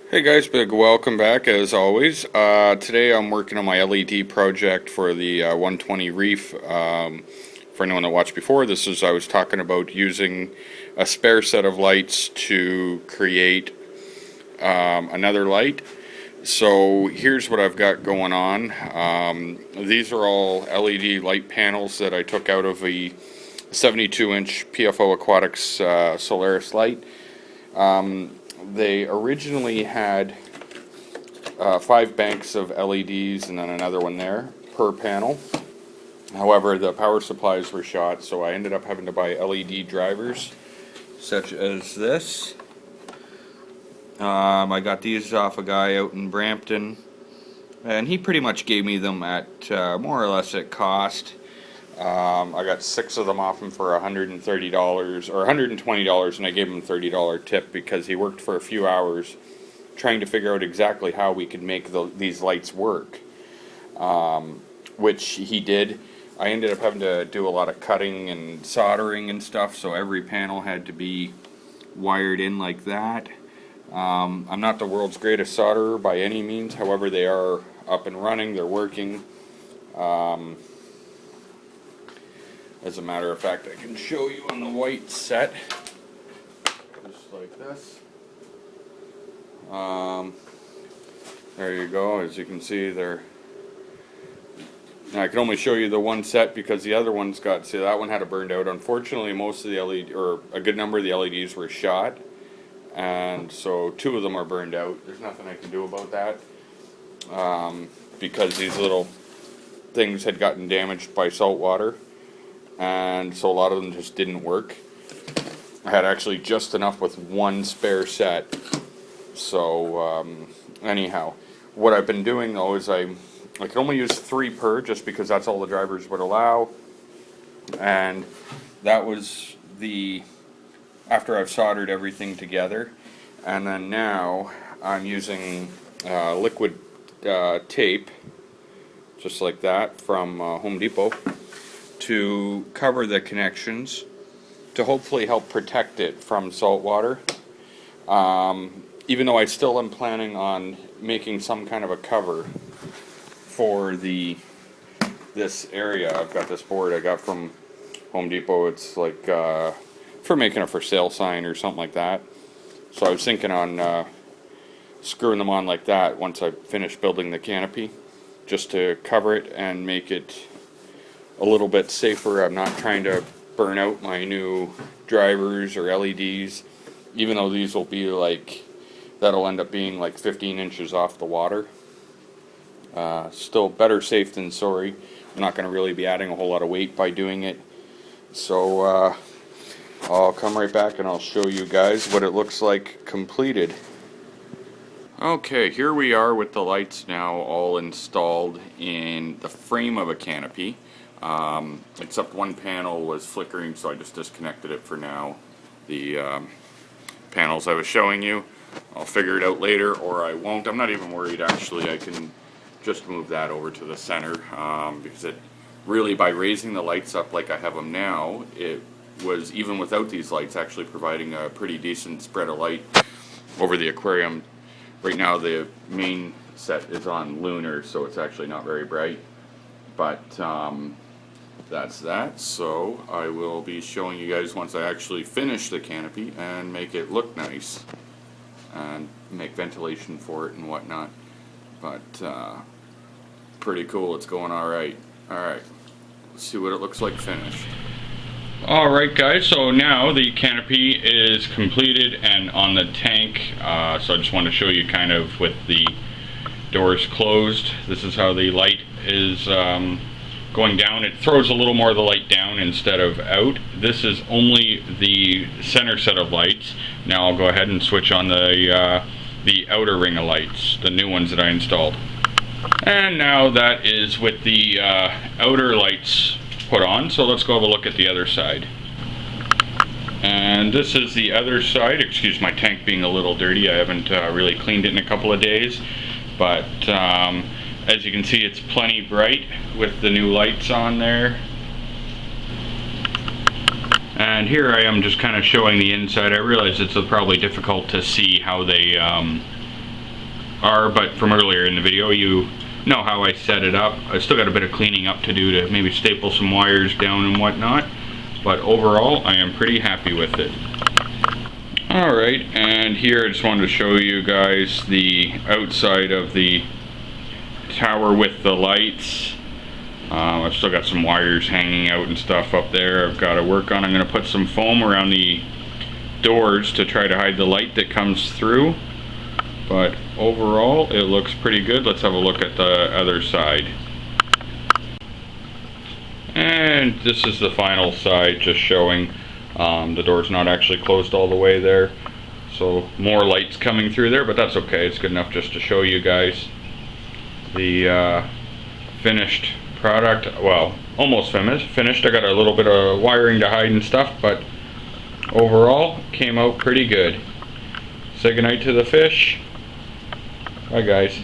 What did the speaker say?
Hey guys, big welcome back as always. Today I'm working on my LED project for the 120 reef. For anyone that watched before, I was talking about using a spare set of lights to create another light. So here's what I've got going on. These are all LED light panels that I took out of a 72-inch PFO Aquatics Solaris light. They originally had 5 banks of LEDs and then another one there per panel. However, the power supplies were shot, so I ended up having to buy LED drivers such as this. I got these off a guy out in Brampton, and he pretty much gave me them at more or less at cost. I got 6 of them off him for $130 or $120, and I gave him a $30 tip because he worked for a few hours trying to figure out exactly how we could make these lights work, which he did. I ended up having to do a lot of cutting and soldering and stuff, so every panel had to be wired in like that. I'm not the world's greatest solderer by any means, however they are up and running, they're working. As a matter of fact, I can show you on the white set, just like this. There you go. As you can see, I can only show you the one set because the other one's got, see, that one had it burned out. Unfortunately, most of the LED, or a good number of the LEDs were shot, and so 2 of them are burned out. There's nothing I can do about that, because these little things had gotten damaged by salt water, and so a lot of them just didn't work. I had actually just enough with one spare set. So anyhow, what I've been doing though is I can only use 3 per, just because that's all the drivers would allow. And that was after I've soldered everything together. And then now I'm using liquid tape, just like that, from Home Depot, to cover the connections to hopefully help protect it from salt water. Even though I still am planning on making some kind of a cover for this area. I've got this board I got from Home Depot. It's like for making a for sale sign or something like that. So I was thinking on screwing them on like that once I finish building the canopy, just to cover it and make it a little bit safer. I'm not trying to burn out my new drivers or LEDs, even though these will be like, that'll end up being like 15 inches off the water. Still better safe than sorry. I'm not going to really be adding a whole lot of weight by doing it. So I'll come right back and I'll show you guys what it looks like completed. Okay, here we are with the lights now all installed in the frame of a canopy. Except one panel was flickering, so I just disconnected it for now. The panels I was showing you, I'll figure it out later, or I won't. I'm not even worried, actually. I can just move that over to the center, because it really, by raising the lights up like I have them now, it was, even without these lights, actually providing a pretty decent spread of light over the aquarium. Right now the main set is on lunar, so it's actually not very bright, but that's that. So I will be showing you guys once I actually finish the canopy and make it look nice and make ventilation for it and whatnot. But pretty cool. It's going alright. Alright, let's see what it looks like finished. Alright guys, so now the canopy is completed and on the tank, so I just want to show you kind of with the doors closed. This is how the light is going down. It throws a little more of the light down instead of out. This is only the center set of lights. Now I'll go ahead and switch on the outer ring of lights, the new ones that I installed. And now that is with the outer lights put on, so let's go have a look at the other side. And this is the other side. Excuse my tank being a little dirty. I haven't really cleaned it in a couple of days, but as you can see, it's plenty bright with the new lights on there. And here I am just kind of showing the inside. I realize it's probably difficult to see how they are, but from earlier in the video, you know how I set it up. I still got a bit of cleaning up to do to maybe staple some wires down and whatnot, but overall I am pretty happy with it. Alright, and here I just wanted to show you guys the outside of the tower with the lights. I've still got some wires hanging out and stuff up there I've got to work on. I'm going to put some foam around the doors to try to hide the light that comes through, but overall it looks pretty good. Let's have a look at the other side. And this is the final side, just showing the door's not actually closed all the way there, so more lights coming through there, but that's okay. It's good enough just to show you guys the finished product. Well, almost finished. I got a little bit of wiring to hide and stuff, but overall came out pretty good. Say goodnight to the fish. Bye guys.